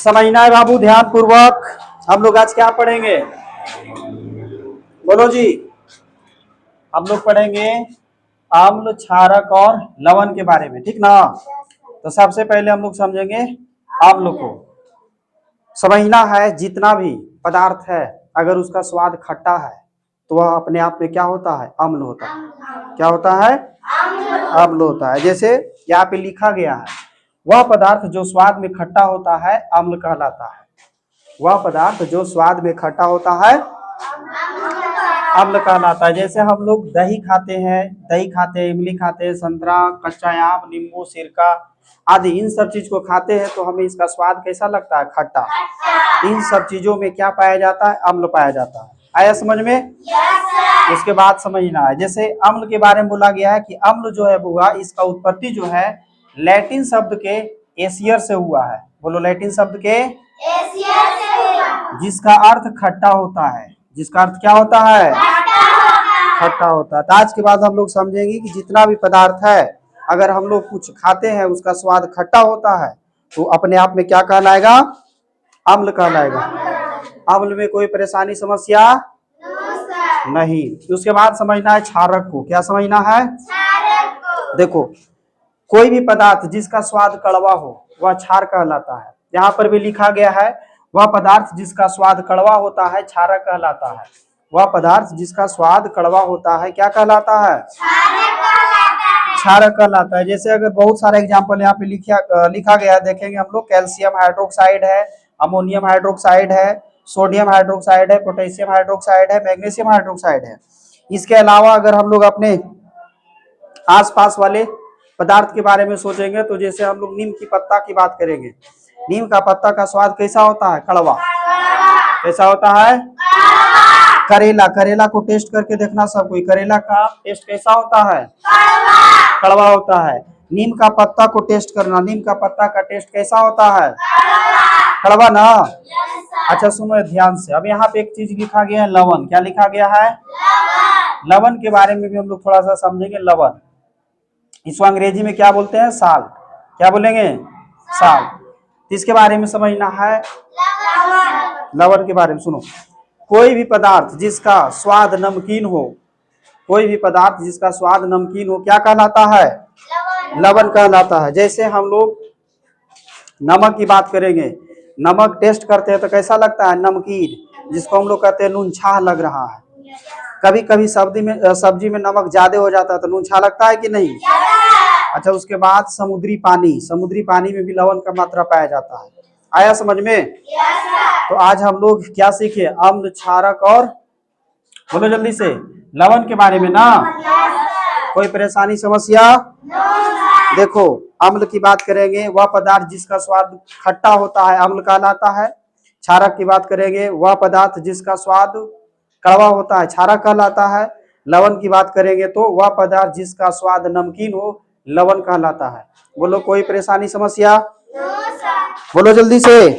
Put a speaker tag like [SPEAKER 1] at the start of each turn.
[SPEAKER 1] समझना है बाबू ध्यान पूर्वक। हम लोग आज क्या पढ़ेंगे? बोलो जी। हम लोग पढ़ेंगे अम्ल, क्षारक और लवण के बारे में, ठीक ना? तो सबसे पहले हम लोग समझेंगे अम्ल को। समझना है जितना भी पदार्थ है अगर उसका स्वाद खट्टा है तो वह अपने आप में क्या होता है? अम्ल होता है। क्या होता है? अम्ल होता है। जैसे यहाँ पे लिखा गया है, वह पदार्थ जो स्वाद में खट्टा होता है अम्ल कहलाता है। वह पदार्थ जो स्वाद में खट्टा होता है अम्ल कहलाता है। जैसे हम लोग दही खाते हैं, इमली खाते हैं, संतरा, कच्चा आम, नींबू, सिरका आदि इन सब चीज को खाते हैं तो हमें इसका स्वाद कैसा लगता है? खट्टा। इन सब चीजों में क्या पाया जाता है? अम्ल पाया जाता है। आया समझ में? उसके बाद समझना है, जैसे अम्ल के बारे में बोला गया है कि अम्ल जो है बुआ, इसका उत्पत्ति जो है लैटिन शब्द के एसियर से हुआ है। बोलो, लैटिन शब्द के एसियर से हुआ, जिसका अर्थ खट्टा होता है। जिसका अर्थ क्या होता है? खट्टा होता है। तो आज के बाद हम लोग समझेंगे कि जितना भी पदार्थ है अगर हम लोग कुछ खाते हैं उसका स्वाद खट्टा होता है तो अपने आप में क्या कहलाएगा? अम्ल कहलाएगा। अम्ल में कोई परेशानी समस्या नहीं। उसके बाद समझना है क्षारक को। क्या समझना है? देखो, कोई भी पदार्थ जिसका स्वाद कड़वा हो वह क्षार कहलाता है। यहाँ पर भी लिखा गया है, वह पदार्थ जिसका स्वाद कड़वा होता है क्षारक कहलाता है। वह पदार्थ जिसका स्वाद कड़वा होता है क्या कहलाता है? क्षारक कहलाता है। जैसे अगर बहुत सारे एग्जाम्पल यहाँ पे लिखा गया है, देखेंगे हम लोग, कैल्शियम हाइड्रोक्साइड है, अमोनियम हाइड्रोक्साइड है, सोडियम हाइड्रोक्साइड है, पोटेशियम हाइड्रोक्साइड है, मैग्नीशियम हाइड्रोक्साइड है। इसके अलावा अगर हम लोग अपने आसपास वाले पदार्थ के बारे में सोचेंगे तो जैसे हम लोग नीम की पत्ता की बात करेंगे, नीम का पत्ता का स्वाद कैसा होता है? कड़वा। कैसा होता है? करेला को टेस्ट करके देखना सब कोई, करेला का टेस्ट कैसा होता है? कड़वा होता है। नीम का पत्ता को टेस्ट करना, नीम का पत्ता का टेस्ट कैसा होता है? कड़वा ना? अच्छा सुनो ध्यान से, अब यहाँ पे एक चीज लिखा गया है, लवण। क्या लिखा गया है? लवण के बारे में भी हम लोग थोड़ा सा समझेंगे। लवण, इसको अंग्रेजी में क्या बोलते हैं? साल्ट। क्या बोलेंगे? साल्ट। इसके बारे में समझना है। लवण के बारे में सुनो, कोई भी पदार्थ जिसका स्वाद नमकीन हो, कोई भी पदार्थ जिसका स्वाद नमकीन हो क्या कहलाता है? लवण कहलाता है। जैसे हम लोग नमक की बात करेंगे, नमक टेस्ट करते हैं तो कैसा लगता है? नमकीन, जिसको हम लोग कहते हैं नूनछा लग रहा है। कभी कभी सब्जी में नमक ज्यादा हो जाता है तो नूनछा लगता है कि नहीं? अच्छा, उसके बाद समुद्री पानी में भी लवण का मात्रा पाया जाता है। आया समझ में? तो आज हम लोग क्या सीखे? अम्ल, क्षारक और, बोलो जल्दी से, लवण के बारे में ना? कोई परेशानी समस्या? देखो, अम्ल की बात करेंगे, वह पदार्थ जिसका स्वाद खट्टा होता है अम्ल कहलाता है। क्षारक की बात करेंगे, वह पदार्थ जिसका स्वाद कड़वा होता है क्षारक कहलाता है। लवण की बात करेंगे तो वह पदार्थ जिसका स्वाद नमकीन हो लवण कहलाता है। बोलो, कोई परेशानी समस्या? बोलो जल्दी से।